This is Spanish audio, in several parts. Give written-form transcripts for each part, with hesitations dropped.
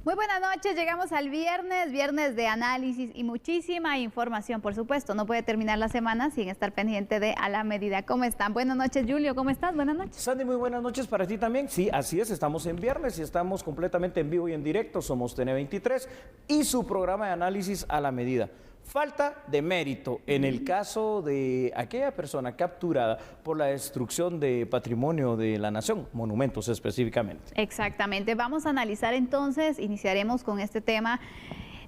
Muy buenas noches, llegamos al viernes de análisis y muchísima información, por supuesto. No puede terminar la semana sin estar pendiente de A la Medida. ¿Cómo están? Buenas noches, Julio, ¿cómo estás? Buenas noches. Sandy, muy buenas noches para ti también. Sí, así es, estamos en viernes y estamos completamente en vivo y en directo. Somos TN23 y su programa de análisis A la Medida. Falta de mérito en el caso de aquella persona capturada por la destrucción de patrimonio de la nación, monumentos específicamente. Exactamente, vamos a analizar entonces, iniciaremos con este tema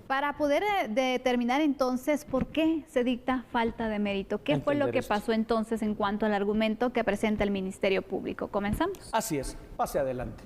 para poder determinar entonces por qué se dicta falta de mérito. ¿Qué fue lo que pasó entonces en cuanto al argumento que presenta el Ministerio Público? ¿Comenzamos? Así es, pase adelante.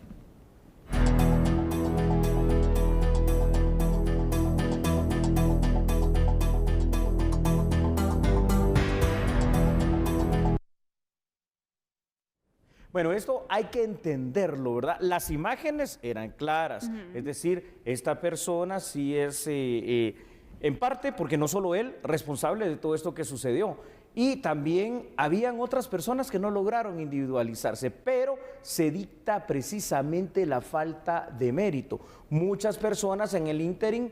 Bueno, esto hay que entenderlo, ¿verdad? Las imágenes eran claras, es decir, esta persona sí es, en parte, porque no solo él, responsable de todo esto que sucedió, y también habían otras personas que no lograron individualizarse, pero se dicta precisamente la falta de mérito. Muchas personas en el ínterin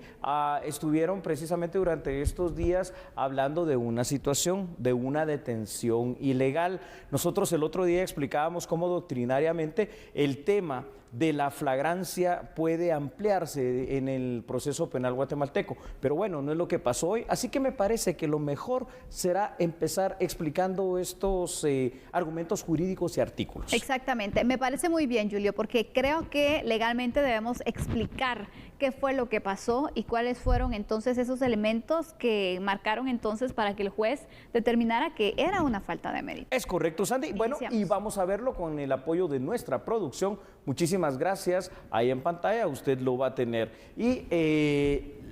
estuvieron precisamente durante estos días hablando de una situación, de una detención ilegal. Nosotros el otro día explicábamos cómo doctrinariamente el tema de la flagrancia puede ampliarse en el proceso penal guatemalteco, pero bueno, no es lo que pasó hoy, así que me parece que lo mejor será empezar explicando estos argumentos jurídicos y artículos. Exactamente, me parece muy bien, Julio, porque creo que legalmente debemos explicar qué fue lo que pasó y cuáles fueron entonces esos elementos que marcaron entonces para que el juez determinara que era una falta de mérito. Es correcto, Sandy. Bueno, y vamos a verlo con el apoyo de nuestra producción. Muchísimas gracias. Ahí en pantalla usted lo va a tener. Y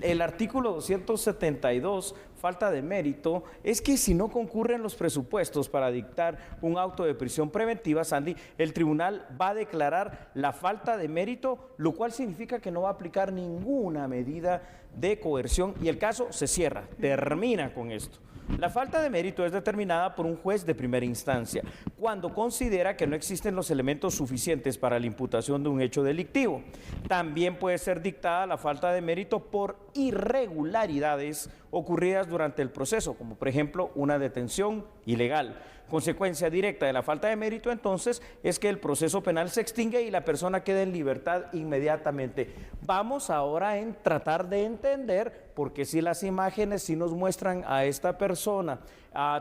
el artículo 272, falta de mérito, es que si no concurren los presupuestos para dictar un auto de prisión preventiva, Sandy, el tribunal va a declarar la falta de mérito, lo cual significa que no va a aplicar ninguna medida de coerción y el caso se cierra, termina con esto. La falta de mérito es determinada por un juez de primera instancia cuando considera que no existen los elementos suficientes para la imputación de un hecho delictivo. También puede ser dictada la falta de mérito por irregularidades ocurridas durante el proceso, como por ejemplo una detención ilegal. Consecuencia directa de la falta de mérito entonces es que el proceso penal se extingue y la persona queda en libertad inmediatamente. Vamos ahora a tratar de entender porque si las imágenes sí nos muestran a esta persona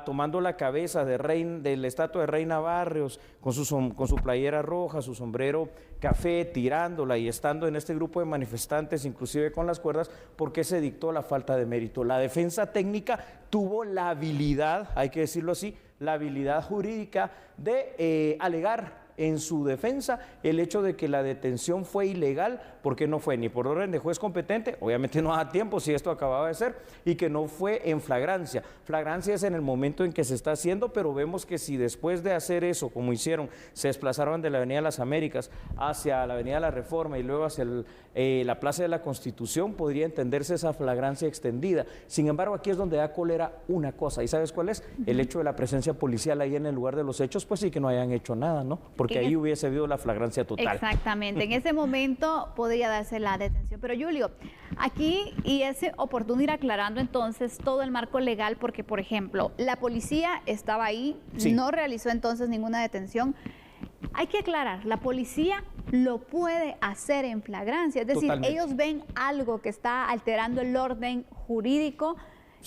tomando la cabeza de la estatua de Reina Barrios con su playera roja, su sombrero café, tirándola y estando en este grupo de manifestantes, inclusive con las cuerdas, ¿por qué se dictó la falta de mérito? La defensa técnica tuvo la habilidad, hay que decirlo así, la habilidad jurídica de alegar en su defensa el hecho de que la detención fue ilegal porque no fue ni por orden de juez competente, obviamente no da tiempo si esto acababa de ser, y que no fue en flagrancia. Flagrancia es en el momento en que se está haciendo, pero vemos que si después de hacer eso, como hicieron, se desplazaron de la Avenida de las Américas hacia la Avenida de la Reforma y luego hacia la Plaza de la Constitución, podría entenderse esa flagrancia extendida. Sin embargo, aquí es donde da cólera una cosa, ¿y sabes cuál es? El hecho de la presencia policial ahí en el lugar de los hechos, pues sí que no hayan hecho nada, ¿no? Porque ahí hubiese habido la flagrancia total. Exactamente, en ese momento podría darse la detención. Pero Julio, aquí y es oportuno ir aclarando entonces todo el marco legal porque, por ejemplo, la policía estaba ahí, sí, no realizó entonces ninguna detención. Hay que aclarar, la policía lo puede hacer en flagrancia, es decir, totalmente, ellos ven algo que está alterando el orden jurídico.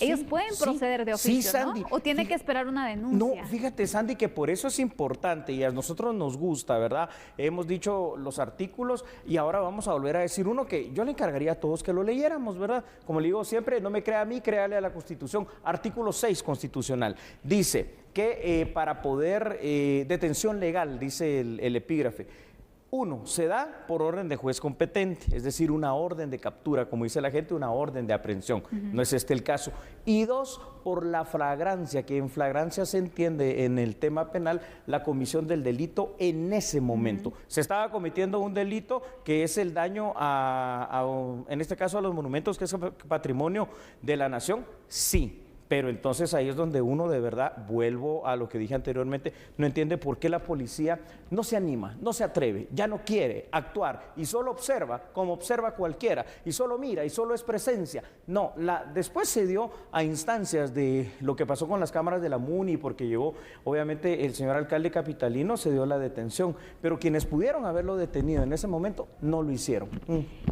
Ellos pueden proceder de oficio, sí, Sandy, ¿no? ¿O tiene que esperar una denuncia? No, fíjate, Sandy, que por eso es importante y a nosotros nos gusta, ¿verdad? Hemos dicho los artículos y ahora vamos a volver a decir uno que yo le encargaría a todos que lo leyéramos, ¿verdad? Como le digo siempre, no me crea a mí, créale a la Constitución. Artículo 6 constitucional. Dice que para poder, detención legal, dice el epígrafe, 1. Se da por orden de juez competente, es decir, una orden de captura, como dice la gente, una orden de aprehensión. No es este el caso. Y 2, por la flagrancia, que en flagrancia se entiende en el tema penal la comisión del delito en ese momento. Se estaba cometiendo un delito que es el daño en este caso a los monumentos, que es patrimonio de la nación, sí. Pero entonces ahí es donde uno de verdad, vuelvo a lo que dije anteriormente, no entiende por qué la policía no se anima, no se atreve, ya no quiere actuar y solo observa como observa cualquiera y solo mira y solo es presencia. No, después se dio a instancias de lo que pasó con las cámaras de la MUNI, porque llegó obviamente el señor alcalde capitalino, se dio la detención, pero quienes pudieron haberlo detenido en ese momento no lo hicieron.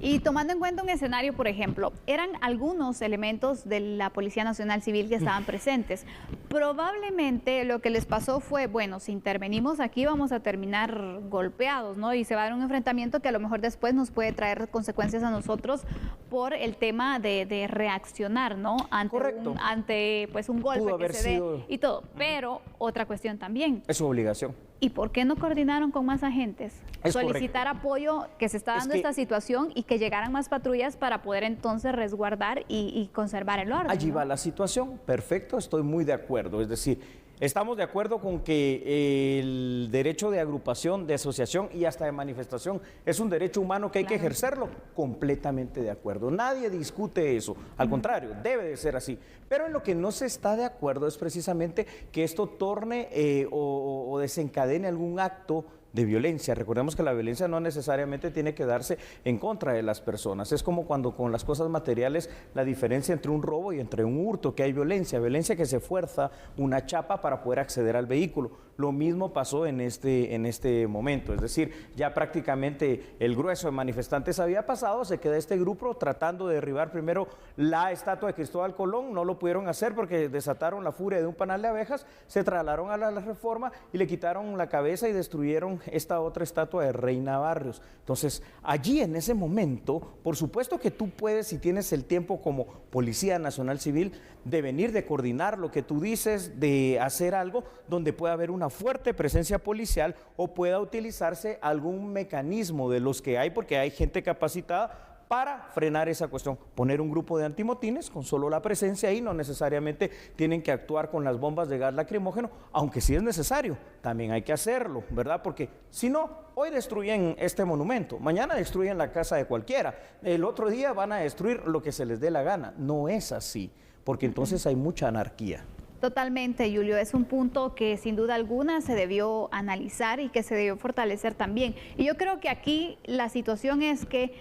Y tomando en cuenta un escenario, por ejemplo, eran algunos elementos de la Policía Nacional Civil que estaban presentes. Probablemente lo que les pasó fue, bueno, si intervenimos aquí vamos a terminar golpeados, ¿no? Y se va a dar un enfrentamiento que a lo mejor después nos puede traer consecuencias a nosotros por el tema de reaccionar, ¿no? Ante pues un golpe que se dé y todo. Pero otra cuestión también. Es su obligación. ¿Y por qué no coordinaron con más agentes? Solicitar apoyo, que se está dando esta situación y que llegaran más patrullas para poder entonces resguardar y conservar el orden. Allí va la situación, perfecto, estoy muy de acuerdo. Es decir, estamos de acuerdo con que el derecho de agrupación, de asociación y hasta de manifestación es un derecho humano que hay que ejercerlo. Completamente de acuerdo. Nadie discute eso. Al contrario, debe de ser así. Pero en lo que no se está de acuerdo es precisamente que esto torne o desencadene algún acto de violencia. Recordemos que la violencia no necesariamente tiene que darse en contra de las personas. Es como cuando con las cosas materiales la diferencia entre un robo y entre un hurto, que hay violencia que se fuerza una chapa para poder acceder al vehículo. Lo mismo pasó en este momento, es decir, ya prácticamente el grueso de manifestantes había pasado, se queda este grupo tratando de derribar primero la estatua de Cristóbal Colón, no lo pudieron hacer porque desataron la furia de un panal de abejas, se trasladaron a la Reforma y le quitaron la cabeza y destruyeron esta otra estatua de Reina Barrios. Entonces, allí en ese momento, por supuesto que tú puedes, si tienes el tiempo como Policía Nacional Civil, de venir, de coordinar lo que tú dices, de hacer algo donde pueda haber una fuerte presencia policial o pueda utilizarse algún mecanismo de los que hay, porque hay gente capacitada para frenar esa cuestión. Poner un grupo de antimotines con solo la presencia ahí, no necesariamente tienen que actuar con las bombas de gas lacrimógeno, aunque sí es necesario, también hay que hacerlo, ¿verdad? Porque si no, hoy destruyen este monumento, mañana destruyen la casa de cualquiera, el otro día van a destruir lo que se les dé la gana. No es así, porque entonces hay mucha anarquía. Totalmente, Julio, es un punto que sin duda alguna se debió analizar y que se debió fortalecer también. Y yo creo que aquí la situación es que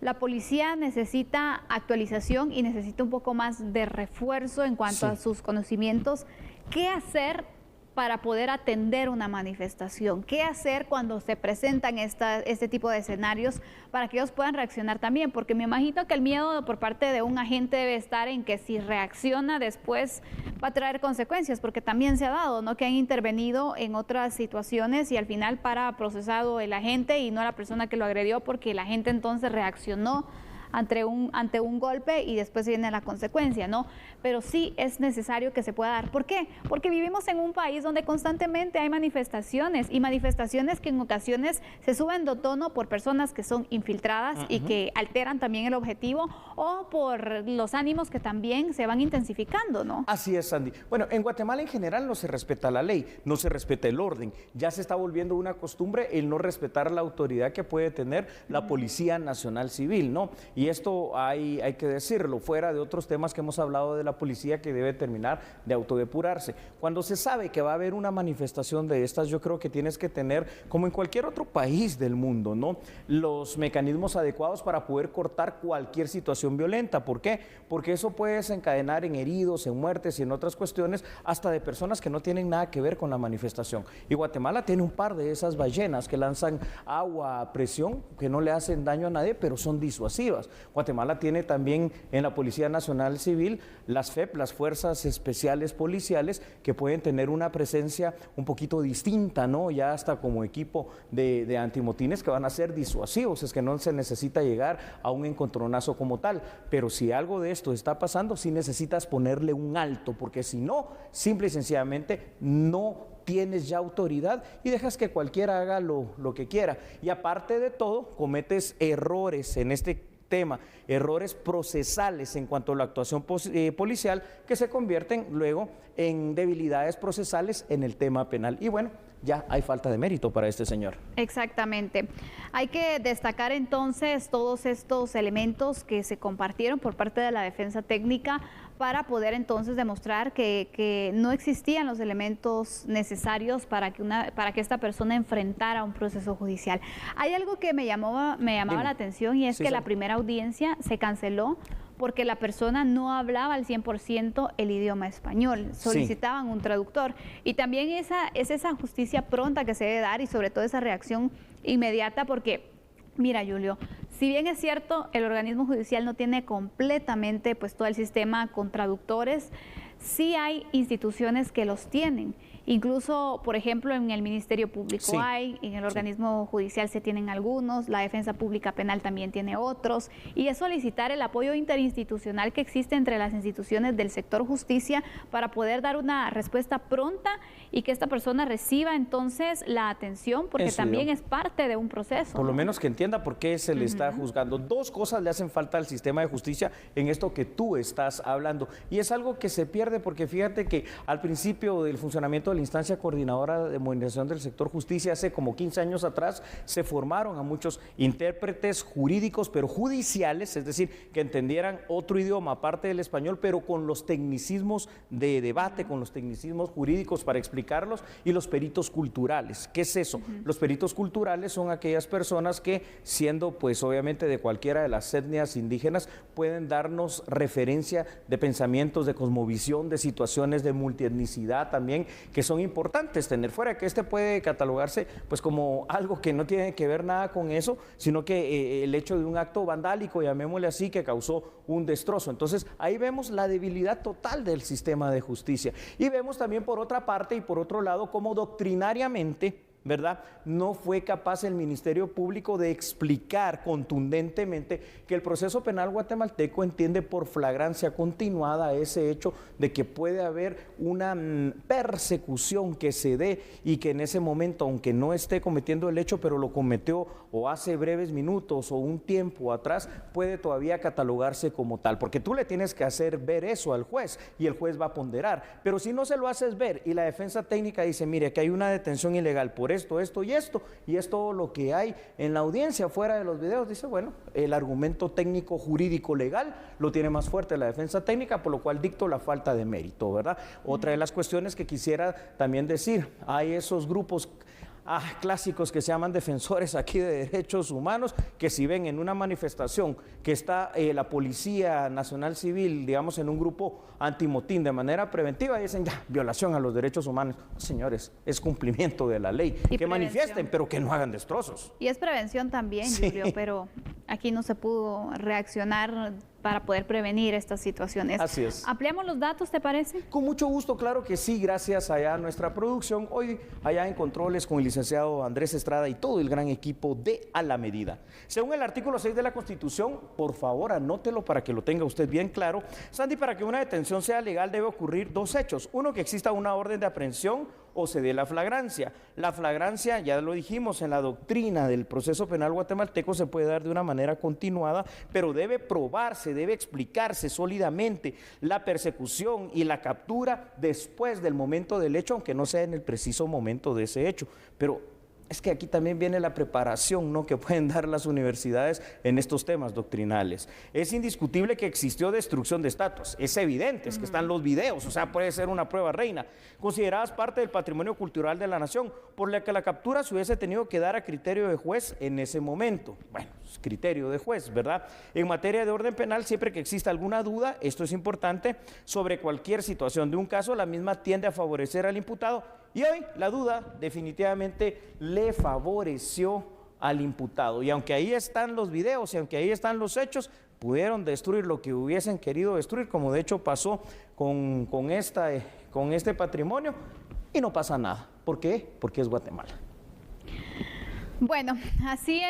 la policía necesita actualización y necesita un poco más de refuerzo en cuanto a sus conocimientos. ¿Qué hacer para poder atender una manifestación? ¿Qué hacer cuando se presentan este tipo de escenarios para que ellos puedan reaccionar también? Porque me imagino que el miedo por parte de un agente debe estar en que si reacciona después va a traer consecuencias, porque también se ha dado, ¿no?, que han intervenido en otras situaciones y al final para procesado el agente y no la persona que lo agredió, porque el agente entonces reaccionó ante un golpe y después viene la consecuencia, ¿no? Pero sí es necesario que se pueda dar. ¿Por qué? Porque vivimos en un país donde constantemente hay manifestaciones y manifestaciones que en ocasiones se suben de tono por personas que son infiltradas y que alteran también el objetivo o por los ánimos que también se van intensificando, ¿no? Así es, Sandy. Bueno, en Guatemala en general no se respeta la ley, no se respeta el orden. Ya se está volviendo una costumbre el no respetar la autoridad que puede tener la Policía Nacional Civil, ¿no? Y esto hay que decirlo, fuera de otros temas que hemos hablado de la policía que debe terminar de autodepurarse. Cuando se sabe que va a haber una manifestación de estas, yo creo que tienes que tener, como en cualquier otro país del mundo, ¿no?, los mecanismos adecuados para poder cortar cualquier situación violenta. ¿Por qué? Porque eso puede desencadenar en heridos, en muertes y en otras cuestiones, hasta de personas que no tienen nada que ver con la manifestación. Y Guatemala tiene un par de esas ballenas que lanzan agua a presión, que no le hacen daño a nadie, pero son disuasivas. Guatemala tiene también en la Policía Nacional Civil las FEP, las Fuerzas Especiales Policiales, que pueden tener una presencia un poquito distinta, ¿no?, ya hasta como equipo de antimotines que van a ser disuasivos, es que no se necesita llegar a un encontronazo como tal, pero si algo de esto está pasando, sí necesitas ponerle un alto, porque si no, simple y sencillamente no tienes ya autoridad y dejas que cualquiera haga lo que quiera. Y aparte de todo, cometes errores en este tema, errores procesales en cuanto a la actuación policial que se convierten luego en debilidades procesales en el tema penal. Y bueno, ya hay falta de mérito para este señor. Exactamente. Hay que destacar entonces todos estos elementos que se compartieron por parte de la defensa técnica para poder entonces demostrar que no existían los elementos necesarios para que esta persona enfrentara un proceso judicial. Hay algo que me llamaba la atención, y es que la primera audiencia se canceló porque la persona no hablaba al 100% el idioma español, solicitaban un traductor. Y también es esa justicia pronta que se debe dar, y sobre todo esa reacción inmediata, porque mira, Julio, si bien es cierto, el organismo judicial no tiene completamente pues todo el sistema con traductores, sí hay instituciones que los tienen. Incluso, por ejemplo, en el Ministerio Público hay, en el organismo judicial se tienen algunos, la Defensa Pública Penal también tiene otros, y es solicitar el apoyo interinstitucional que existe entre las instituciones del sector justicia para poder dar una respuesta pronta y que esta persona reciba entonces la atención, porque también es parte de un proceso. Por lo menos que entienda por qué se le está juzgando. Dos cosas le hacen falta al sistema de justicia en esto que tú estás hablando, y es algo que se pierde porque fíjate que al principio del funcionamiento de la instancia coordinadora de modernización del sector justicia, hace como 15 años atrás, se formaron a muchos intérpretes jurídicos, pero judiciales, es decir, que entendieran otro idioma aparte del español, pero con los tecnicismos de debate, con los tecnicismos jurídicos para explicarlos, y los peritos culturales. ¿Qué es eso? Los peritos culturales son aquellas personas que, siendo pues obviamente de cualquiera de las etnias indígenas, pueden darnos referencia de pensamientos, de cosmovisión, de situaciones de multietnicidad también, que son importantes tener fuera, que puede catalogarse pues como algo que no tiene que ver nada con eso, sino que el hecho de un acto vandálico, llamémosle así, que causó un destrozo. Entonces ahí vemos la debilidad total del sistema de justicia, y vemos también por otra parte y por otro lado cómo doctrinariamente, ¿verdad?, no fue capaz el Ministerio Público de explicar contundentemente que el proceso penal guatemalteco entiende por flagrancia continuada ese hecho de que puede haber una persecución que se dé, y que en ese momento, aunque no esté cometiendo el hecho, pero lo cometió o hace breves minutos o un tiempo atrás, puede todavía catalogarse como tal, porque tú le tienes que hacer ver eso al juez y el juez va a ponderar. Pero si no se lo haces ver y la defensa técnica dice, mire, que hay una detención ilegal por esto, esto y esto, y es todo lo que hay en la audiencia fuera de los videos, dice, bueno, el argumento técnico jurídico legal lo tiene más fuerte la defensa técnica, por lo cual dicto la falta de mérito, ¿verdad? Otra de las cuestiones que quisiera también decir, hay esos grupos clásicos que se llaman defensores aquí de derechos humanos, que si ven en una manifestación que está la Policía Nacional Civil, digamos, en un grupo antimotín de manera preventiva, dicen, ya, violación a los derechos humanos. Señores, es cumplimiento de la ley. Y que manifiesten, pero que no hagan destrozos. Y es prevención también, Julio, pero aquí no se pudo reaccionar para poder prevenir estas situaciones. Así es. ¿Ampliamos los datos, te parece? Con mucho gusto, claro que sí, gracias allá a nuestra producción. Hoy allá en controles con el licenciado Andrés Estrada y todo el gran equipo de A la Medida. Según el artículo 6 de la Constitución, por favor anótelo para que lo tenga usted bien claro, Sandy, para que una detención sea legal debe ocurrir dos hechos. Uno, que exista una orden de aprehensión o se dé la flagrancia. La flagrancia, ya lo dijimos, en la doctrina del proceso penal guatemalteco se puede dar de una manera continuada, pero debe probarse, debe explicarse sólidamente la persecución y la captura después del momento del hecho, aunque no sea en el preciso momento de ese hecho. Pero es que aquí también viene la preparación, ¿no?, que pueden dar las universidades en estos temas doctrinales. Es indiscutible que existió destrucción de estatuas, es evidente, es que están los videos, o sea, puede ser una prueba reina, consideradas parte del patrimonio cultural de la nación, por la que la captura se hubiese tenido que dar a criterio de juez en ese momento. Bueno, es criterio de juez, ¿verdad? En materia de orden penal, siempre que exista alguna duda, esto es importante, sobre cualquier situación de un caso, la misma tiende a favorecer al imputado. Y hoy la duda definitivamente le favoreció al imputado. Y aunque ahí están los videos y aunque ahí están los hechos, pudieron destruir lo que hubiesen querido destruir, como de hecho pasó con este patrimonio, y no pasa nada. ¿Por qué? Porque es Guatemala. Bueno, así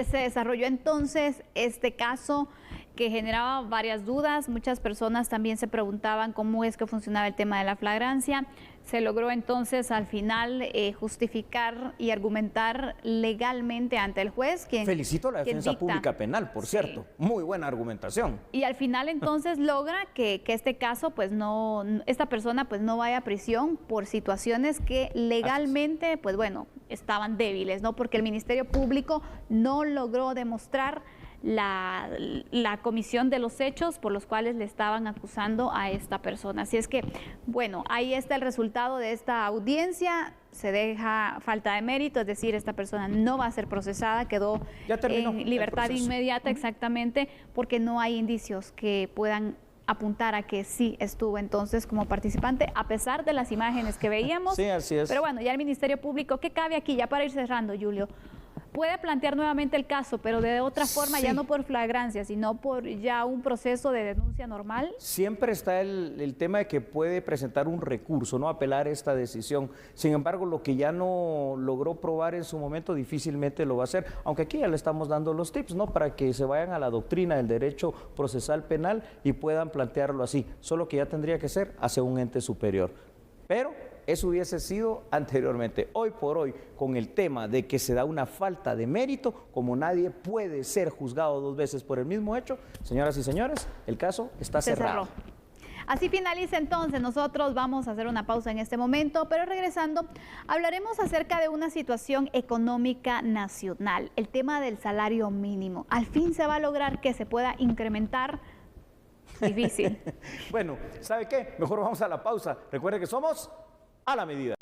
se desarrolló entonces este caso que generaba varias dudas. Muchas personas también se preguntaban cómo es que funcionaba el tema de la flagrancia. se logró entonces al final justificar y argumentar legalmente ante el juez. Felicito a la defensa pública penal, por cierto. Muy buena argumentación. Y al final entonces logra que este caso, pues no, esta persona pues no vaya a prisión por situaciones que legalmente, pues bueno, estaban débiles, ¿no? Porque el Ministerio Público no logró demostrar la comisión de los hechos por los cuales le estaban acusando a esta persona. Así es que, bueno, ahí está el resultado de esta audiencia. Se deja falta de mérito, es decir, esta persona no va a ser procesada, quedó en libertad inmediata, exactamente, porque no hay indicios que puedan apuntar a que sí estuvo entonces como participante, a pesar de las imágenes que veíamos. Sí, así es. Pero bueno, ya el Ministerio Público, ¿qué cabe aquí? Ya para ir cerrando, Julio, puede plantear nuevamente el caso, pero de otra forma, ya no por flagrancia, sino por ya un proceso de denuncia normal. Siempre está el tema de que puede presentar un recurso, no apelar esta decisión. Sin embargo, lo que ya no logró probar en su momento difícilmente lo va a hacer, aunque aquí ya le estamos dando los tips, ¿no? Para que se vayan a la doctrina del derecho procesal penal y puedan plantearlo así, solo que ya tendría que ser hacia un ente superior. Pero eso hubiese sido anteriormente. Hoy por hoy, con el tema de que se da una falta de mérito, como nadie puede ser juzgado 2 veces por el mismo hecho, señoras y señores, el caso está cerrado. Así finaliza entonces. Nosotros vamos a hacer una pausa en este momento, pero regresando, hablaremos acerca de una situación económica nacional, el tema del salario mínimo. ¿Al fin se va a lograr que se pueda incrementar? Difícil. Bueno, ¿sabe qué? Mejor vamos a la pausa. Recuerde que somos a la medida.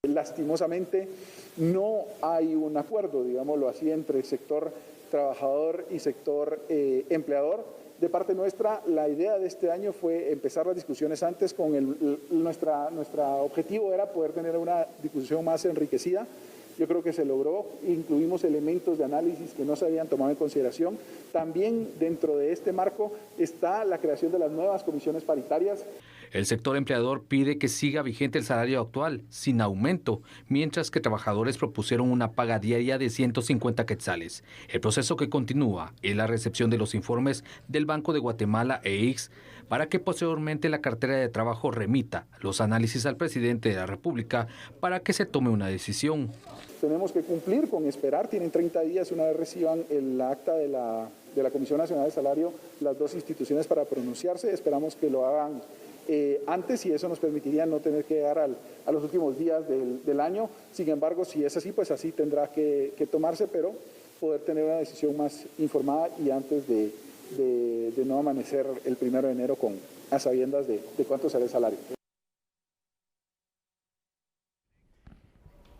Lastimosamente no hay un acuerdo, digámoslo así, entre sector trabajador y sector empleador. De parte nuestra, la idea de este año fue empezar las discusiones antes con nuestro objetivo era poder tener una discusión más enriquecida. Yo creo que se logró, incluimos elementos de análisis que no se habían tomado en consideración. También dentro de este marco está la creación de las nuevas comisiones paritarias. El sector empleador pide que siga vigente el salario actual, sin aumento, mientras que trabajadores propusieron una paga diaria de 150 quetzales. El proceso que continúa es la recepción de los informes del Banco de Guatemala e ICS para que posteriormente la cartera de trabajo remita los análisis al presidente de la República para que se tome una decisión. Tenemos que cumplir con esperar, tienen 30 días una vez reciban el acta de la Comisión Nacional de Salario, las 2 instituciones para pronunciarse. Esperamos que lo hagan antes y eso nos permitiría no tener que llegar a los últimos días del año. Sin embargo, si es así, pues así tendrá que tomarse, pero poder tener una decisión más informada y antes de no amanecer el 1 de enero a sabiendas de cuánto será el salario.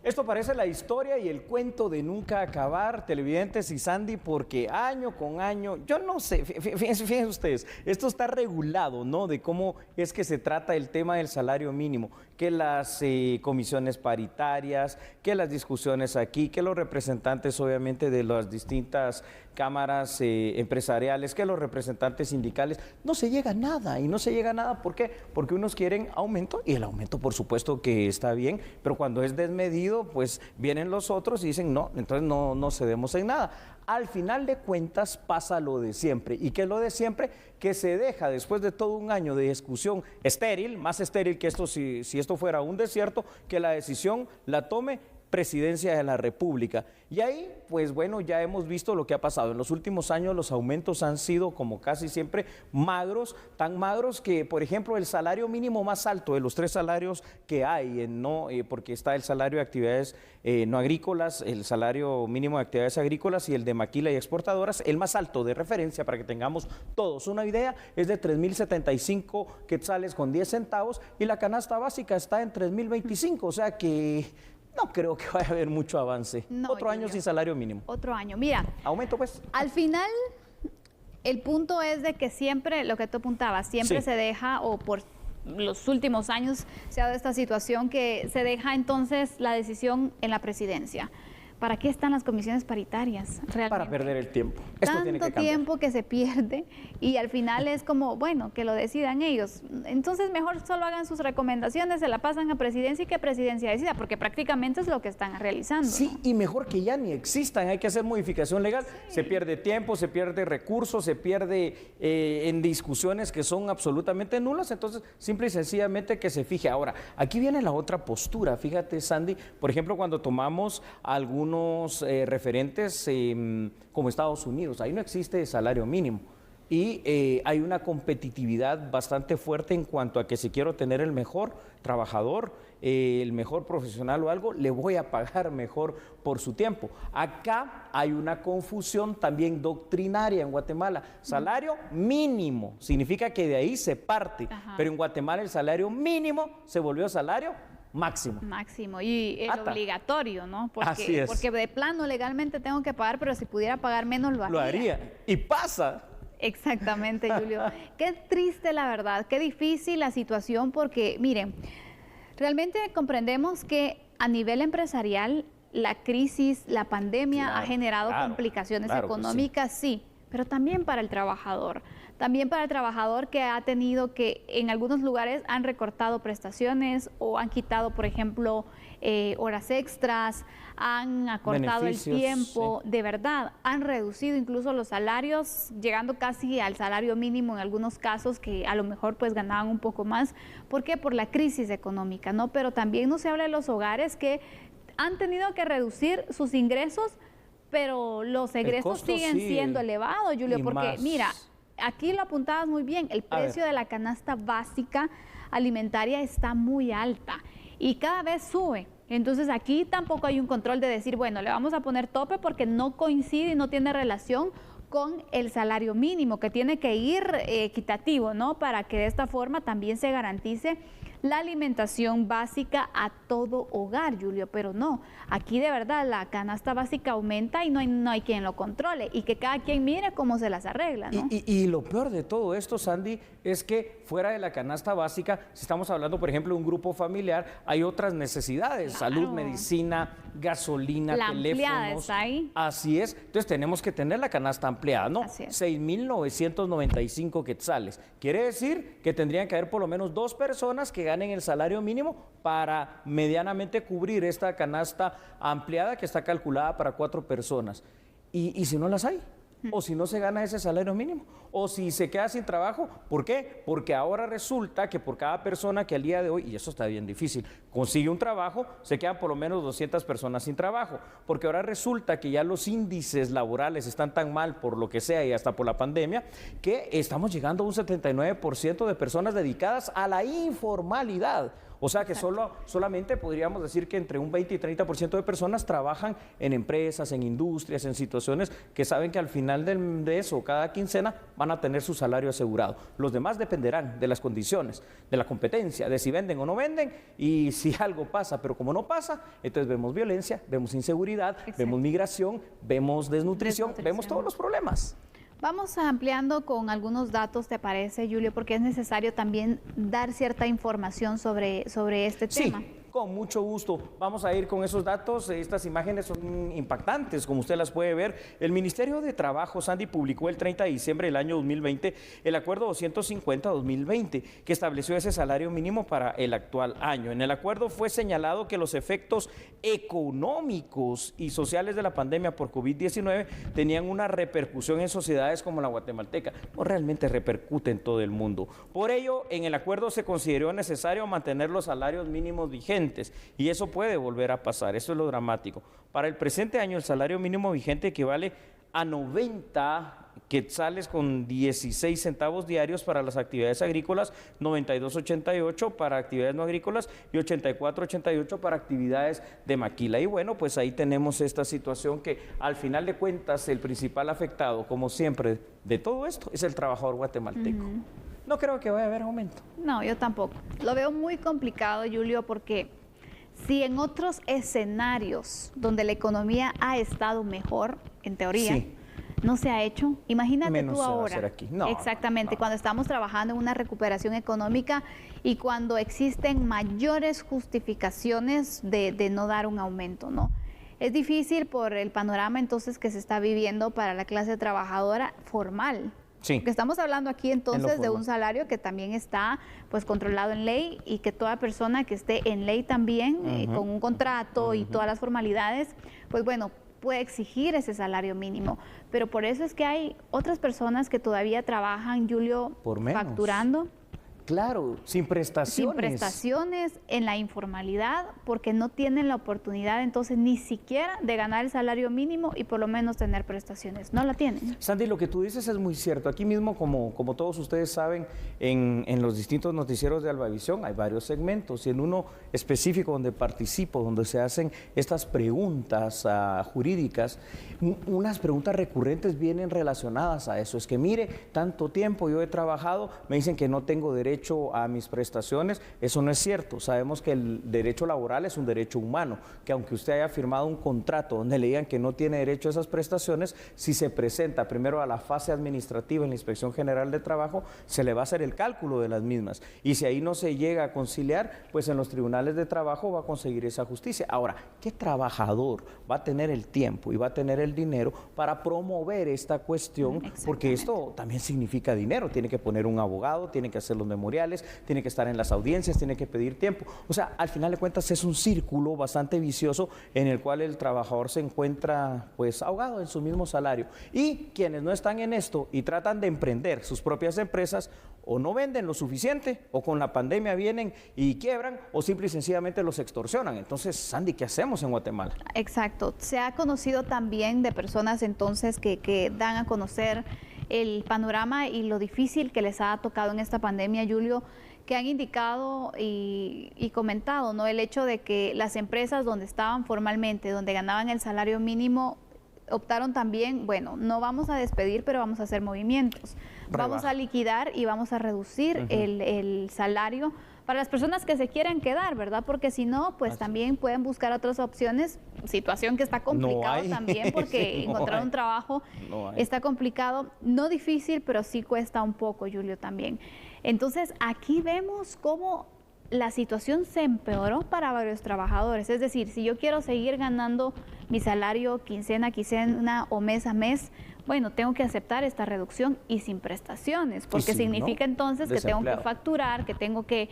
Esto parece la historia y el cuento de nunca acabar, televidentes y Sandy, porque año con año, yo no sé, fíjense ustedes, esto está regulado, ¿no? De cómo es que se trata el tema del salario mínimo, que las comisiones paritarias, que las discusiones aquí, que los representantes obviamente de las distintas cámaras empresariales, que los representantes sindicales, no se llega a nada. Y no se llega a nada, ¿por qué? Porque unos quieren aumento y el aumento por supuesto que está bien, pero cuando es desmedido, pues vienen los otros y dicen no, entonces no cedemos en nada. Al final de cuentas pasa lo de siempre. ¿Y qué es lo de siempre? Que se deja después de todo un año de discusión estéril, más estéril que esto si esto fuera un desierto, que la decisión la tome Presidencia de la República. Y ahí, pues bueno, ya hemos visto lo que ha pasado. En los últimos años los aumentos han sido, como casi siempre, magros, tan magros que, por ejemplo, el salario mínimo más alto de los 3 salarios que hay, porque está el salario de actividades no agrícolas, el salario mínimo de actividades agrícolas y el de maquila y exportadoras, el más alto de referencia, para que tengamos todos una idea, es de 3.075 quetzales con 10 centavos y la canasta básica está en 3.025, o sea que no creo que vaya a haber mucho avance. No, otro año sin salario mínimo. Otro año. Mira. Aumento, pues. Al final, el punto es de que siempre, lo que tú apuntabas, siempre se deja, o por los últimos años se ha dado esta situación que se deja entonces la decisión en la presidencia. ¿Para qué están las comisiones paritarias? Realmente? Para perder el tiempo. Esto Tanto tiene que cambiar. tiempo que se pierde y al final es como, bueno, que lo decidan ellos. Entonces mejor solo hagan sus recomendaciones, se la pasan a presidencia y que presidencia decida, porque prácticamente es lo que están realizando. Sí, ¿no? y mejor que ya ni existan, hay que hacer modificación legal. Sí. Se pierde tiempo, se pierde recursos, se pierde en discusiones que son absolutamente nulas, entonces simple y sencillamente que se fije. Ahora, aquí viene la otra postura, fíjate Sandy, por ejemplo, cuando tomamos algunos referentes como Estados Unidos, ahí no existe salario mínimo y hay una competitividad bastante fuerte en cuanto a que si quiero tener el mejor trabajador, el mejor profesional o algo, le voy a pagar mejor por su tiempo. Acá hay una confusión también doctrinaria en Guatemala. Salario mínimo significa que de ahí se parte, pero en Guatemala el salario mínimo se volvió salario máximo. Máximo y el obligatorio, ¿no? Porque, así es. Porque de plano legalmente tengo que pagar, pero si pudiera pagar menos lo haría. Lo haría. Y pasa. Exactamente, Julio. Qué triste la verdad, qué difícil la situación porque, miren, realmente comprendemos que a nivel empresarial la crisis, la pandemia ha generado complicaciones económicas, sí, pero también para el trabajador. También para el trabajador que ha tenido que, en algunos lugares han recortado prestaciones o han quitado, por ejemplo, horas extras, han acortado el tiempo, de verdad, han reducido incluso los salarios, llegando casi al salario mínimo en algunos casos que a lo mejor pues ganaban un poco más. ¿Por qué? Por la crisis económica, ¿no? Pero también no se habla de los hogares que han tenido que reducir sus ingresos, pero los egresos siguen siendo elevados, Julio, porque mira, aquí lo apuntabas muy bien, el precio de la canasta básica alimentaria está muy alta y cada vez sube. Entonces aquí tampoco hay un control de decir, bueno, le vamos a poner tope porque no coincide y no tiene relación con el salario mínimo, que tiene que ir equitativo, ¿no? Para que de esta forma también se garantice la alimentación básica a todo hogar, Julio, pero no, aquí de verdad la canasta básica aumenta y no hay quien lo controle y que cada quien mire cómo se las arregla, ¿no? Y lo peor de todo esto, Sandy, es que fuera de la canasta básica, si estamos hablando, por ejemplo, de un grupo familiar, hay otras necesidades, salud, medicina, gasolina, teléfonos. Está ahí. Así es, entonces tenemos que tener la canasta ampliada, ¿no? 6,995 quetzales. Quiere decir que tendrían que haber por lo menos 2 personas que ganen el salario mínimo para medianamente cubrir esta canasta ampliada que está calculada para 4 personas. ¿Y si no las hay? O si no se gana ese salario mínimo, o si se queda sin trabajo, ¿por qué? Porque ahora resulta que por cada persona que al día de hoy, y eso está bien difícil, consigue un trabajo, se quedan por lo menos 200 personas sin trabajo, porque ahora resulta que ya los índices laborales están tan mal por lo que sea y hasta por la pandemia, que estamos llegando a un 79% de personas dedicadas a la informalidad. O sea que solamente podríamos decir que entre un 20 y 30% de personas trabajan en empresas, en industrias, en situaciones que saben que al final de eso, cada quincena, van a tener su salario asegurado. Los demás dependerán de las condiciones, de la competencia, de si venden o no venden y si algo pasa. Pero como no pasa, entonces vemos violencia, vemos inseguridad, vemos migración, vemos desnutrición, vemos todos los problemas. Vamos ampliando con algunos datos, ¿te parece, Julio? Porque es necesario también dar cierta información sobre este tema. Sí, con mucho gusto. Vamos a ir con esos datos. Estas imágenes son impactantes, como usted las puede ver. El Ministerio de Trabajo, Sandy, publicó el 30 de diciembre del año 2020 el Acuerdo 250-2020, que estableció ese salario mínimo para el actual año. En el acuerdo fue señalado que los efectos económicos y sociales de la pandemia por COVID-19 tenían una repercusión en sociedades como la guatemalteca. No realmente repercute en todo el mundo. Por ello, en el acuerdo se consideró necesario mantener los salarios mínimos vigentes. Y eso puede volver a pasar, eso es lo dramático. Para el presente año el salario mínimo vigente equivale a 90 quetzales con 16 centavos diarios para las actividades agrícolas, 92.88 para actividades no agrícolas y 84.88 para actividades de maquila. Y bueno, pues ahí tenemos esta situación que al final de cuentas el principal afectado, como siempre, de todo esto es el trabajador guatemalteco. No creo que vaya a haber aumento. No, yo tampoco. Lo veo muy complicado, Julio, porque si en otros escenarios donde la economía ha estado mejor, en teoría, no se ha hecho, imagínate tú ahora. Se va a hacer aquí. No, exactamente, cuando estamos trabajando en una recuperación económica y cuando existen mayores justificaciones de no dar un aumento, ¿no? Es difícil por el panorama entonces que se está viviendo para la clase trabajadora formal. Sí. Porque estamos hablando aquí entonces de un salario que también está pues controlado en ley y que toda persona que esté en ley también, con un contrato y todas las formalidades, pues bueno, puede exigir ese salario mínimo. Pero por eso es que hay otras personas que todavía trabajan, Julio, por menos, facturando. Claro, sin prestaciones. Sin prestaciones, en la informalidad, porque no tienen la oportunidad entonces ni siquiera de ganar el salario mínimo y por lo menos tener prestaciones. No la tienen. Sandy, lo que tú dices es muy cierto. Aquí mismo, como todos ustedes saben, en los distintos noticieros de Albavisión hay varios segmentos y en uno específico donde participo, donde se hacen estas preguntas jurídicas, unas preguntas recurrentes vienen relacionadas a eso. Es que mire, tanto tiempo yo he trabajado, me dicen que no tengo derecho a mis prestaciones. Eso no es cierto. Sabemos que el derecho laboral es un derecho humano, que aunque usted haya firmado un contrato donde le digan que no tiene derecho a esas prestaciones, si se presenta primero a la fase administrativa en la Inspección General de Trabajo, se le va a hacer el cálculo de las mismas. Y si ahí no se llega a conciliar, pues en los tribunales de trabajo va a conseguir esa justicia. Ahora, ¿qué trabajador va a tener el tiempo y va a tener el dinero para promover esta cuestión? Porque esto también significa dinero. Tiene que poner un abogado, tiene que hacer los memoriales, tiene que estar en las audiencias, tiene que pedir tiempo. O sea, al final de cuentas es un círculo bastante vicioso en el cual el trabajador se encuentra pues ahogado en su mismo salario. Y quienes no están en esto y tratan de emprender sus propias empresas, o no venden lo suficiente, o con la pandemia vienen y quiebran, o simple y sencillamente los extorsionan. Entonces, Sandy, ¿qué hacemos en Guatemala? Exacto. Se ha conocido también de personas entonces que dan a conocer el panorama y lo difícil que les ha tocado en esta pandemia, Julio, que han indicado y comentado, ¿no? El hecho de que las empresas donde estaban formalmente, donde ganaban el salario mínimo, optaron también, bueno, no vamos a despedir, pero vamos a hacer movimientos. Vamos a liquidar y vamos a reducir el salario para las personas que se quieran quedar, ¿verdad? Porque si no, pues también pueden buscar otras opciones, situación que está complicado también, porque encontrar un trabajo está complicado, no difícil, pero sí cuesta un poco, Julio, también. Entonces, aquí vemos cómo la situación se empeoró para varios trabajadores. Es decir, si yo quiero seguir ganando mi salario quincena a quincena o mes a mes, bueno, tengo que aceptar esta reducción y sin prestaciones, porque significa entonces que tengo que facturar, que tengo que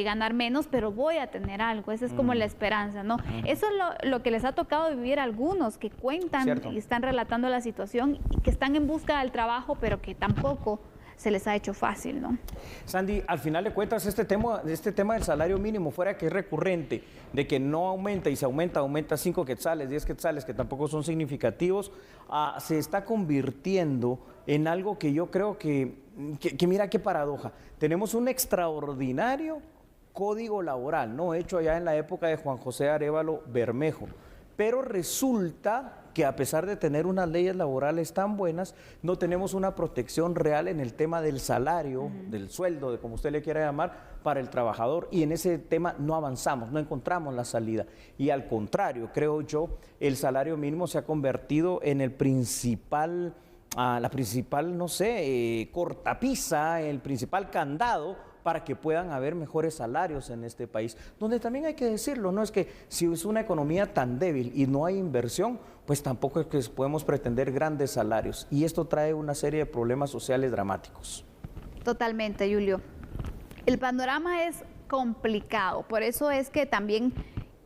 ganar menos, pero voy a tener algo. Esa es como la esperanza, ¿no? Eso es lo que les ha tocado vivir a algunos que cuentan y están relatando la situación y que están en busca del trabajo, pero que tampoco se les ha hecho fácil, ¿no? Sandy, al final de cuentas, este tema del salario mínimo, fuera que es recurrente, de que no aumenta y se aumenta 5 quetzales, 10 quetzales, que tampoco son significativos, se está convirtiendo en algo que yo creo que mira qué paradoja. Tenemos un extraordinario código laboral, ¿no? Hecho allá en la época de Juan José Arévalo Bermejo, pero resulta que a pesar de tener unas leyes laborales tan buenas, no tenemos una protección real en el tema del salario, del sueldo, de como usted le quiera llamar, para el trabajador, y en ese tema no avanzamos, no encontramos la salida. Y al contrario, creo yo, el salario mínimo se ha convertido en el principal, la principal, no sé, cortapisa, el principal candado para que puedan haber mejores salarios en este país, donde también hay que decirlo, no es que si es una economía tan débil y no hay inversión, pues tampoco es que podemos pretender grandes salarios, y esto trae una serie de problemas sociales dramáticos. Totalmente, Julio. El panorama es complicado, por eso es que también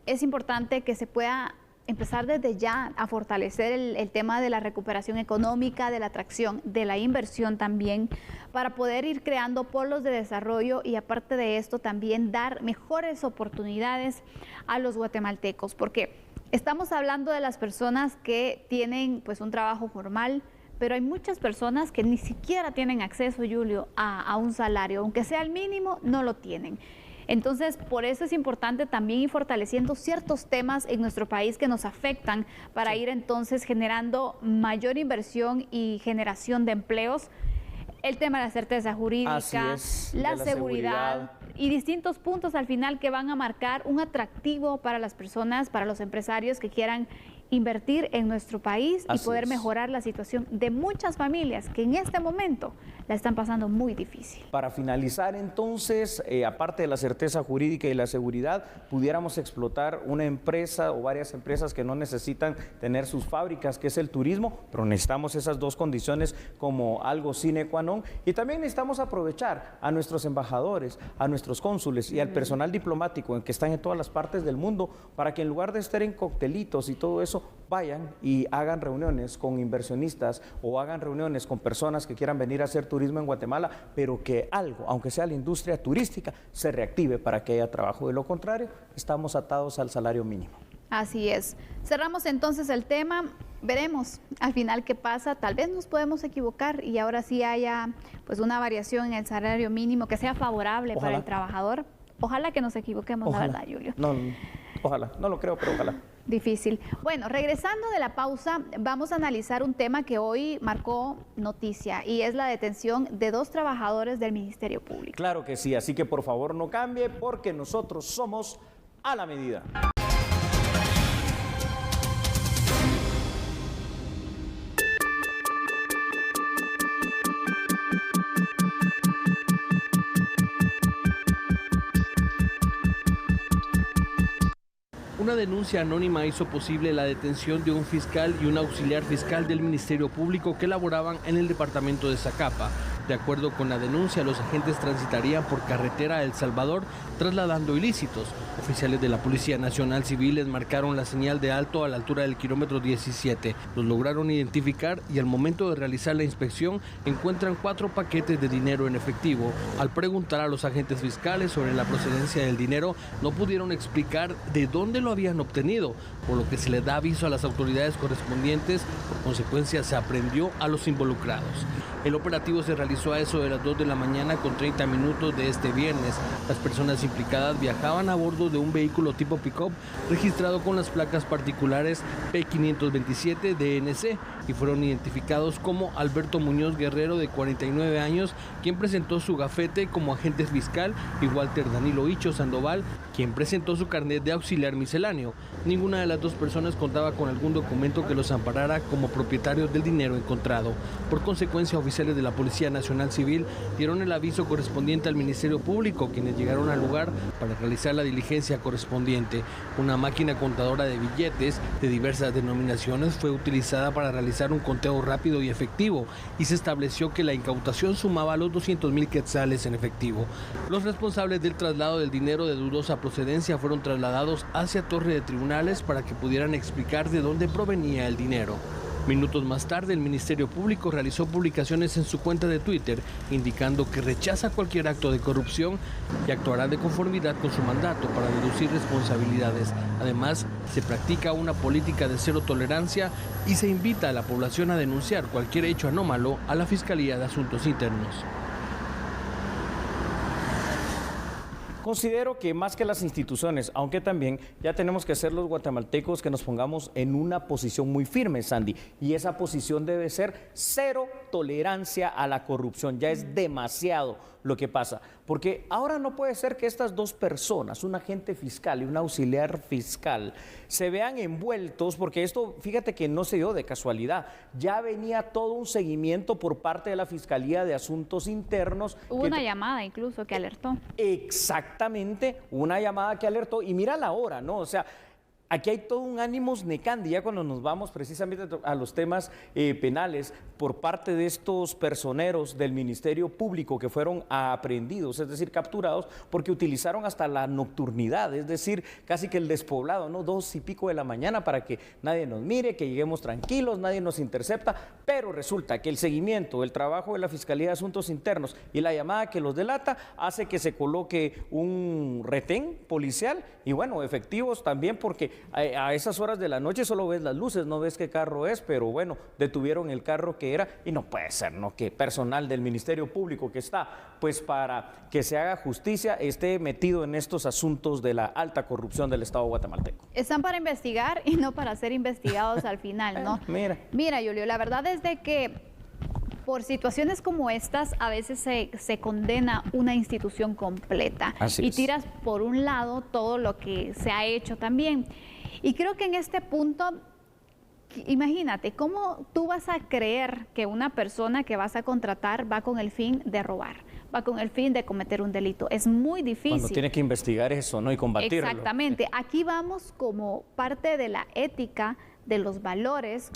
es importante que se pueda empezar desde ya a fortalecer el tema de la recuperación económica, de la atracción, de la inversión también, para poder ir creando polos de desarrollo y aparte de esto también dar mejores oportunidades a los guatemaltecos, porque estamos hablando de las personas que tienen pues un trabajo formal, pero hay muchas personas que ni siquiera tienen acceso, Julio, a un salario, aunque sea el mínimo, no lo tienen. Entonces, por eso es importante también ir fortaleciendo ciertos temas en nuestro país que nos afectan para ir entonces generando mayor inversión y generación de empleos. El tema de la certeza jurídica, la seguridad y distintos puntos al final que van a marcar un atractivo para las personas, para los empresarios que quieran invertir en nuestro país y poder Así es. mejorar la situación de muchas familias que en este momento la están pasando muy difícil. Para finalizar, entonces, aparte de la certeza jurídica y la seguridad, pudiéramos explotar una empresa o varias empresas que no necesitan tener sus fábricas, que es el turismo, pero necesitamos esas dos condiciones como algo sine qua non. Y también necesitamos aprovechar a nuestros embajadores, a nuestros cónsules y al personal diplomático que están en todas las partes del mundo, para que en lugar de estar en coctelitos y todo eso, vayan y hagan reuniones con inversionistas o hagan reuniones con personas que quieran venir a hacer turismo en Guatemala, pero que algo, aunque sea la industria turística, se reactive para que haya trabajo. De lo contrario, estamos atados al salario mínimo. Así es. Cerramos entonces el tema. Veremos al final qué pasa. Tal vez nos podemos equivocar y ahora sí haya pues una variación en el salario mínimo que sea favorable para el trabajador. Ojalá que nos equivoquemos, la verdad, Julio. No, ojalá. No lo creo, pero ojalá. Difícil. Bueno, regresando de la pausa, vamos a analizar un tema que hoy marcó noticia y es la detención de 2 trabajadores del Ministerio Público. Claro que sí, así que por favor no cambie porque nosotros somos a la medida. Una denuncia anónima hizo posible la detención de un fiscal y un auxiliar fiscal del Ministerio Público que laboraban en el departamento de Zacapa. De acuerdo con la denuncia, los agentes transitarían por carretera a El Salvador trasladando ilícitos. Oficiales de la Policía Nacional Civil les marcaron la señal de alto a la altura del kilómetro 17. Los lograron identificar y al momento de realizar la inspección encuentran 4 paquetes de dinero en efectivo. Al preguntar a los agentes fiscales sobre la procedencia del dinero, no pudieron explicar de dónde lo habían obtenido, por lo que se les da aviso a las autoridades correspondientes. Por consecuencia, se aprehendió a los involucrados. El operativo se realizó a eso de las 2 de la mañana con 30 minutos de este viernes. Las personas implicadas viajaban a bordo de un vehículo tipo pick-up registrado con las placas particulares P527 DNC y fueron identificados como Alberto Muñoz Guerrero, de 49 años, quien presentó su gafete como agente fiscal, y Walter Danilo Hicho Sandoval, quien presentó su carnet de auxiliar misceláneo. Ninguna de las 2 personas contaba con algún documento que los amparara como propietarios del dinero encontrado. Por consecuencia, oficiales de la Policía Nacional Civil dieron el aviso correspondiente al Ministerio Público, quienes llegaron al lugar para realizar la diligencia correspondiente. Una máquina contadora de billetes de diversas denominaciones fue utilizada para realizar un conteo rápido y efectivo, y se estableció que la incautación sumaba los 200,000 quetzales en efectivo. Los responsables del traslado del dinero de dudosa procedencia fueron trasladados hacia Torre de Tribunales para que pudieran explicar de dónde provenía el dinero. Minutos más tarde, el Ministerio Público realizó publicaciones en su cuenta de Twitter indicando que rechaza cualquier acto de corrupción y actuará de conformidad con su mandato para deducir responsabilidades. Además, se practica una política de cero tolerancia y se invita a la población a denunciar cualquier hecho anómalo a la Fiscalía de Asuntos Internos. Considero que más que las instituciones, aunque también ya tenemos que ser los guatemaltecos que nos pongamos en una posición muy firme, Sandy, y esa posición debe ser cero tolerancia a la corrupción. Ya es demasiado lo que pasa, porque ahora no puede ser que estas 2 personas, un agente fiscal y un auxiliar fiscal, se vean envueltos, porque esto, fíjate que no se dio de casualidad, ya venía todo un seguimiento por parte de la Fiscalía de Asuntos Internos. Hubo una llamada incluso que alertó. Exactamente, una llamada que alertó, y mira la hora, ¿no? O sea, aquí hay todo un ánimos necandi, ya cuando nos vamos precisamente a los temas penales, por parte de estos personeros del Ministerio Público que fueron aprehendidos, es decir, capturados, porque utilizaron hasta la nocturnidad, es decir, casi que el despoblado, ¿no? 2 y pico de la mañana para que nadie nos mire, que lleguemos tranquilos, nadie nos intercepta, pero resulta que el seguimiento, el trabajo de la Fiscalía de Asuntos Internos y la llamada que los delata hace que se coloque un retén policial y bueno, efectivos también, porque a esas horas de la noche solo ves las luces, no ves qué carro es, pero bueno, detuvieron el carro que era, y no puede ser, ¿no?, que personal del Ministerio Público que está, pues para que se haga justicia, esté metido en estos asuntos de la alta corrupción del Estado guatemalteco. Están para investigar y no para ser investigados al final, ¿no? Mira, Julio, la verdad es de que por situaciones como estas, a veces se condena una institución completa y tiras por un lado todo lo que se ha hecho también. Y creo que en este punto imagínate, ¿cómo tú vas a creer que una persona que vas a contratar va con el fin de robar? Va con el fin de cometer un delito. Es muy difícil. Cuando tiene que investigar eso, ¿no? Y combatirlo. Exactamente. Aquí vamos como parte de la ética, de los valores,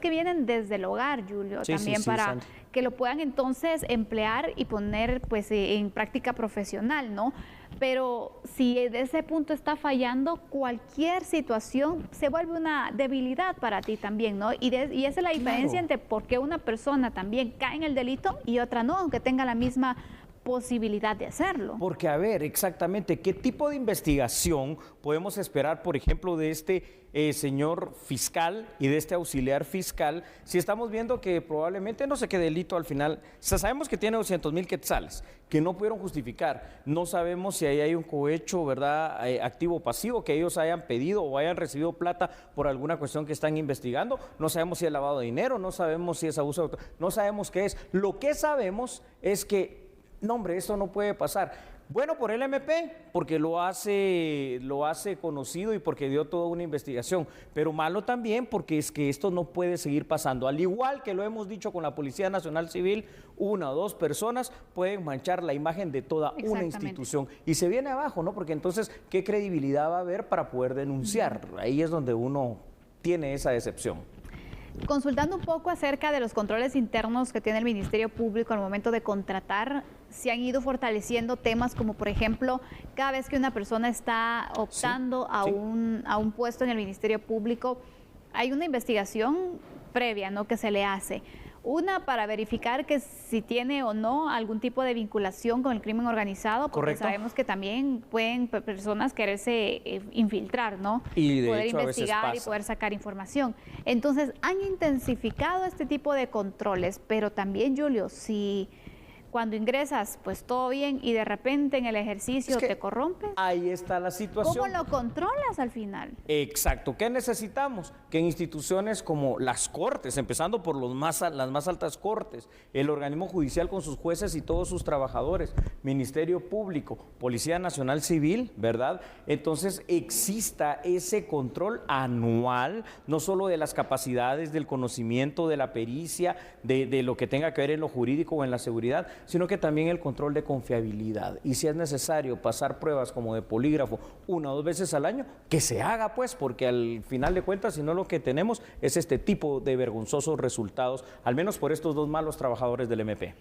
que vienen desde el hogar, Julio, también para que lo puedan entonces emplear y poner pues en práctica profesional, ¿no? Pero si de ese punto está fallando, cualquier situación se vuelve una debilidad para ti también, ¿no? Y esa es la diferencia entre por qué una persona también cae en el delito y otra no, aunque tenga la misma posibilidad de hacerlo. Porque, a ver, exactamente, ¿qué tipo de investigación podemos esperar, por ejemplo, de este señor fiscal y de este auxiliar fiscal, si estamos viendo que probablemente no sé qué delito al final? O sea, sabemos que tiene 200,000 quetzales, que no pudieron justificar. No sabemos si ahí hay un cohecho, ¿verdad?, activo o pasivo, que ellos hayan pedido o hayan recibido plata por alguna cuestión que están investigando. No sabemos si es lavado de dinero, no sabemos si es abuso de autoridad, no sabemos qué es. Lo que sabemos es que no, hombre, esto no puede pasar. Bueno por el MP, porque lo hace conocido y porque dio toda una investigación, pero malo también porque es que esto no puede seguir pasando. Al igual que lo hemos dicho con la Policía Nacional Civil, 1 o 2 personas pueden manchar la imagen de toda una institución y se viene abajo, ¿no? Porque entonces, ¿qué credibilidad va a haber para poder denunciar? Ahí es donde uno tiene esa decepción. Consultando un poco acerca de los controles internos que tiene el Ministerio Público al momento de contratar, se han ido fortaleciendo temas como, por ejemplo, cada vez que una persona está optando a un puesto en el Ministerio Público, hay una investigación previa, ¿no?, que se le hace. Una, para verificar que si tiene o no algún tipo de vinculación con el crimen organizado, porque sabemos que también pueden personas quererse infiltrar, ¿no? Y de poder hecho, investigar y poder sacar información. Entonces, han intensificado este tipo de controles, pero también, Julio, si cuando ingresas, pues todo bien, y de repente en el ejercicio te corrompes. Ahí está la situación. ¿Cómo lo controlas al final? Exacto. ¿Qué necesitamos? Que en instituciones como las Cortes, empezando por las más altas Cortes, el organismo judicial con sus jueces y todos sus trabajadores, Ministerio Público, Policía Nacional Civil, ¿verdad? Entonces exista ese control anual, no solo de las capacidades, del conocimiento, de la pericia, de lo que tenga que ver en lo jurídico o en la seguridad, sino que también el control de confiabilidad. Y si es necesario pasar pruebas como de polígrafo 1 o 2 veces al año, que se haga, pues, porque al final de cuentas, si no, lo que tenemos es este tipo de vergonzosos resultados, al menos por estos 2 malos trabajadores del MP.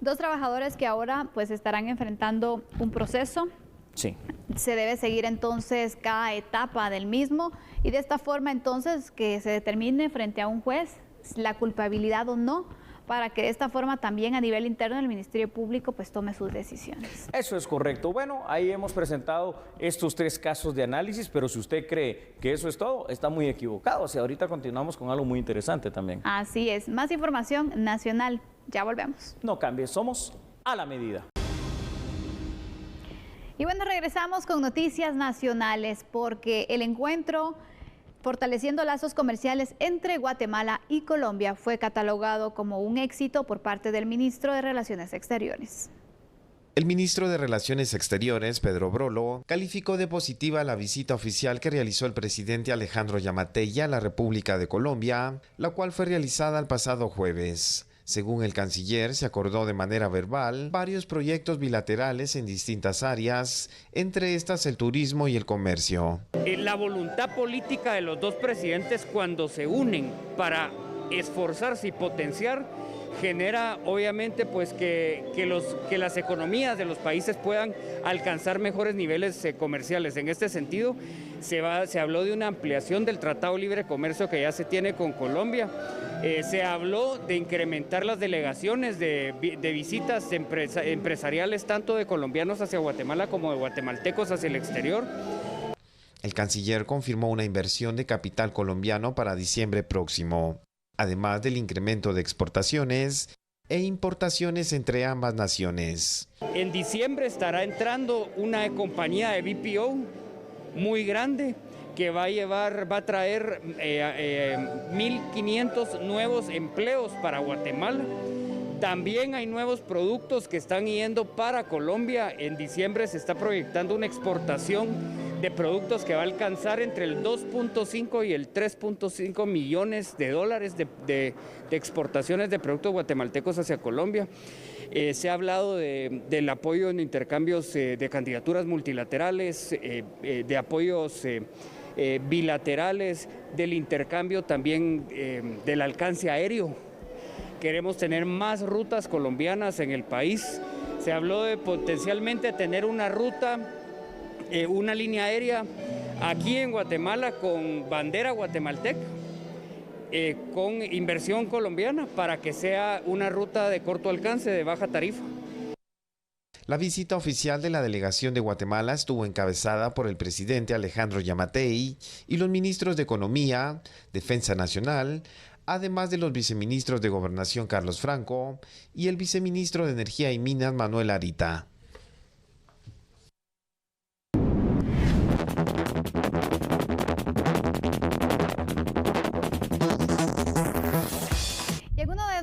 2 trabajadores que ahora pues estarán enfrentando un proceso. Sí. Se debe seguir entonces cada etapa del mismo y de esta forma entonces que se determine frente a un juez la culpabilidad o no, para que de esta forma también a nivel interno del Ministerio Público pues tome sus decisiones. Eso es correcto. Bueno, ahí hemos presentado estos 3 casos de análisis, pero si usted cree que eso es todo, está muy equivocado. O sea, ahorita continuamos con algo muy interesante también. Así es. Más información nacional. Ya volvemos. No cambie, somos a la medida. Y bueno, regresamos con noticias nacionales porque el encuentro Fortaleciendo lazos comerciales entre Guatemala y Colombia fue catalogado como un éxito por parte del ministro de Relaciones Exteriores. El ministro de Relaciones Exteriores, Pedro Brolo, calificó de positiva la visita oficial que realizó el presidente Alejandro Yamatei a la República de Colombia, la cual fue realizada el pasado jueves. Según el canciller, se acordó de manera verbal varios proyectos bilaterales en distintas áreas, entre estas el turismo y el comercio. La voluntad política de los 2 presidentes cuando se unen para esforzarse y potenciar genera obviamente pues que las economías de los países puedan alcanzar mejores niveles comerciales. En este sentido se habló de una ampliación del Tratado de Libre Comercio que ya se tiene con Colombia. Se habló de incrementar las delegaciones de visitas empresariales tanto de colombianos hacia Guatemala como de guatemaltecos hacia el exterior. El canciller confirmó una inversión de capital colombiano para diciembre próximo, además del incremento de exportaciones e importaciones entre ambas naciones. En diciembre estará entrando una compañía de BPO muy grande que va a traer 1.500 nuevos empleos para Guatemala. También hay nuevos productos que están yendo para Colombia. En diciembre se está proyectando una exportación productos que va a alcanzar entre el 2.5 y el 3.5 millones de dólares de exportaciones de productos guatemaltecos hacia Colombia. Se ha hablado del apoyo en intercambios de candidaturas multilaterales, de apoyos bilaterales, del intercambio también del alcance aéreo. Queremos tener más rutas colombianas en el país. Se habló de potencialmente tener una ruta, una línea aérea aquí en Guatemala con bandera guatemalteca, con inversión colombiana para que sea una ruta de corto alcance, de baja tarifa. La visita oficial de la delegación de Guatemala estuvo encabezada por el presidente Alejandro Yamatei y los ministros de Economía, Defensa Nacional, además de los viceministros de Gobernación Carlos Franco y el viceministro de Energía y Minas Manuel Arita.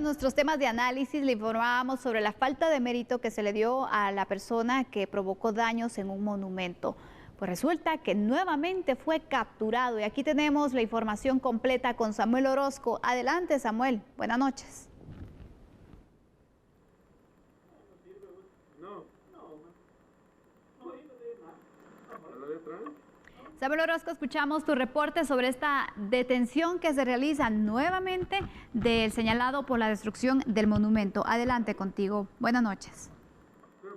Nuestros temas de análisis le informábamos sobre la falta de mérito que se le dio a la persona que provocó daños en un monumento. Pues resulta que nuevamente fue capturado y aquí tenemos la información completa con Samuel Orozco. Adelante, Samuel. Buenas noches. Samuel Orozco, escuchamos tu reporte sobre esta detención que se realiza nuevamente del señalado por la destrucción del monumento. Adelante contigo. Buenas noches.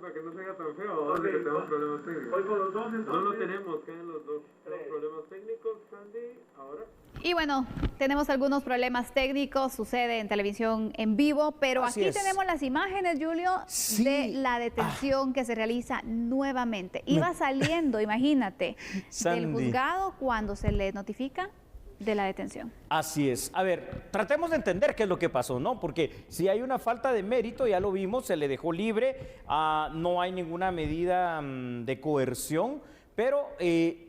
Para que no se haga tan feo, que tenemos problemas técnicos. Hoy por los dos, entonces. No lo tenemos, quedan los dos. Tenemos problemas técnicos, Sandy, ahora. Y bueno, tenemos algunos problemas técnicos, sucede en televisión en vivo, pero aquí tenemos las imágenes, Julio, de la detención que se realiza nuevamente. Iba saliendo, imagínate, del juzgado cuando se le notifica de la detención. Así es. A ver, tratemos de entender qué es lo que pasó, ¿no? Porque si hay una falta de mérito, ya lo vimos, se le dejó libre, no hay ninguna medida de coerción, pero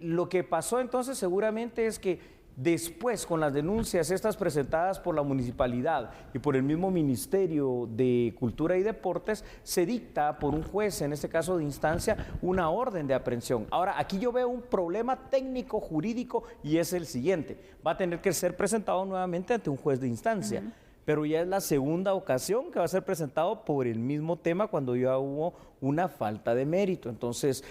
lo que pasó entonces seguramente es que después, con las denuncias estas presentadas por la municipalidad y por el mismo Ministerio de Cultura y Deportes, se dicta por un juez, en este caso de instancia, una orden de aprehensión. Ahora, aquí yo veo un problema técnico jurídico y es el siguiente. Va a tener que ser presentado nuevamente ante un juez de instancia. Pero ya es la segunda ocasión que va a ser presentado por el mismo tema cuando ya hubo una falta de mérito. Entonces,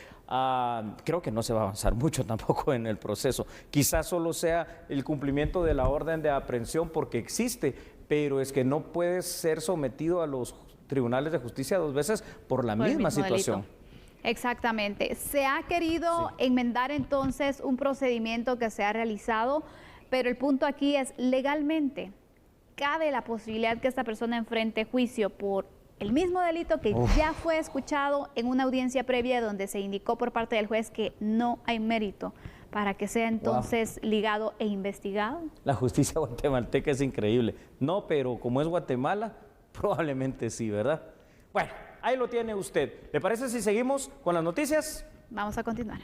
creo que no se va a avanzar mucho tampoco en el proceso. Quizás solo sea el cumplimiento de la orden de aprehensión porque existe, pero es que no puede ser sometido a los tribunales de justicia dos veces por la misma situación. Delito. Exactamente. Se ha querido enmendar entonces un procedimiento que se ha realizado, pero el punto aquí es legalmente. ¿Cabe la posibilidad que esta persona enfrente juicio por el mismo delito que ya fue escuchado en una audiencia previa donde se indicó por parte del juez que no hay mérito para que sea entonces ligado e investigado? La justicia guatemalteca es increíble. No, pero como es Guatemala, probablemente sí, ¿verdad? Bueno, ahí lo tiene usted. ¿Le parece si seguimos con las noticias? Vamos a continuar.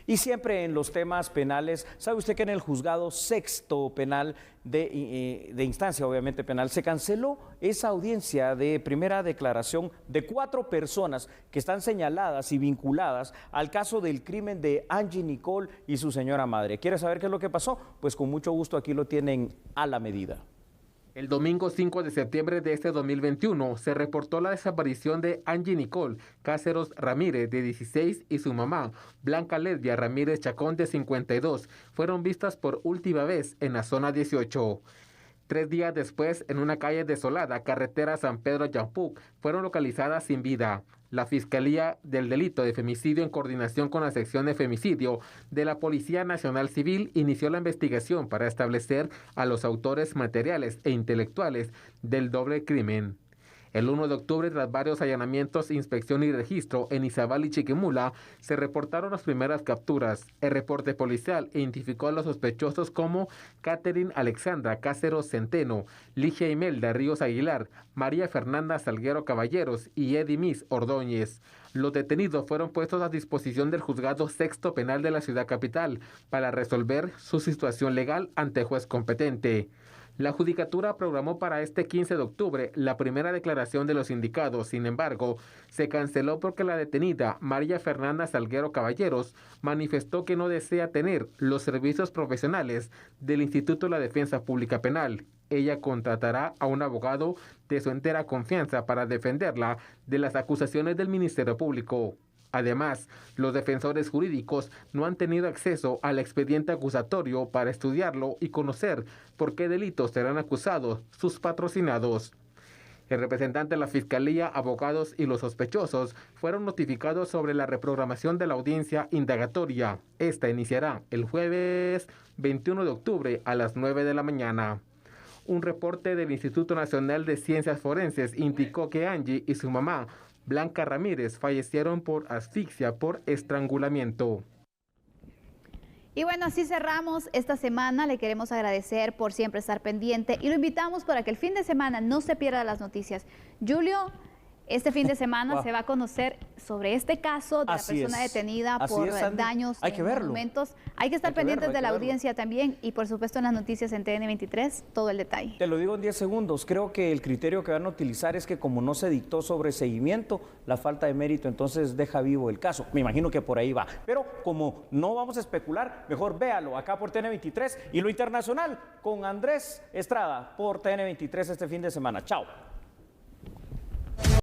Y siempre en los temas penales, ¿sabe usted que en el juzgado sexto penal de instancia, obviamente penal, se canceló esa audiencia de primera declaración de 4 personas que están señaladas y vinculadas al caso del crimen de Angie Nicole y su señora madre? ¿Quiere saber qué es lo que pasó? Pues con mucho gusto aquí lo tienen a la medida. El domingo 5 de septiembre de este 2021 se reportó la desaparición de Angie Nicole Cáceros Ramírez, de 16, y su mamá, Blanca Lesbia Ramírez Chacón, de 52, fueron vistas por última vez en la zona 18. 3 días después, en una calle desolada, carretera San Pedro Yampuc, fueron localizadas sin vida. La Fiscalía del Delito de Femicidio, en coordinación con la sección de femicidio de la Policía Nacional Civil, inició la investigación para establecer a los autores materiales e intelectuales del doble crimen. El 1 de octubre, tras varios allanamientos, inspección y registro en Izabal y Chiquimula, se reportaron las primeras capturas. El reporte policial identificó a los sospechosos como Catherine Alexandra Cáceros Centeno, Ligia Imelda Ríos Aguilar, María Fernanda Salguero Caballeros y Edimis Ordóñez. Los detenidos fueron puestos a disposición del juzgado sexto penal de la ciudad capital para resolver su situación legal ante juez competente. La Judicatura programó para este 15 de octubre la primera declaración de los indicados. Sin embargo, se canceló porque la detenida, María Fernanda Salguero Caballeros, manifestó que no desea tener los servicios profesionales del Instituto de la Defensa Pública Penal. Ella contratará a un abogado de su entera confianza para defenderla de las acusaciones del Ministerio Público. Además, los defensores jurídicos no han tenido acceso al expediente acusatorio para estudiarlo y conocer por qué delitos serán acusados sus patrocinados. El representante de la Fiscalía, abogados y los sospechosos fueron notificados sobre la reprogramación de la audiencia indagatoria. Esta iniciará el jueves 21 de octubre a las 9 de la mañana. Un reporte del Instituto Nacional de Ciencias Forenses indicó que Angie y su mamá, Blanca Ramírez, fallecieron por asfixia por estrangulamiento. Y bueno, así cerramos esta semana. Le queremos agradecer por siempre estar pendiente y lo invitamos para que el fin de semana no se pierda las noticias. Julio, este fin de semana se va a conocer sobre este caso de la persona detenida por daños en monumentos. Hay que estar pendientes de la audiencia también y por supuesto en las noticias en TN23 todo el detalle. Te lo digo en 10 segundos, creo que el criterio que van a utilizar es que como no se dictó sobreseguimiento, la falta de mérito entonces deja vivo el caso. Me imagino que por ahí va. Pero como no vamos a especular, mejor véalo acá por TN23 y lo internacional con Andrés Estrada por TN23 este fin de semana. Chao.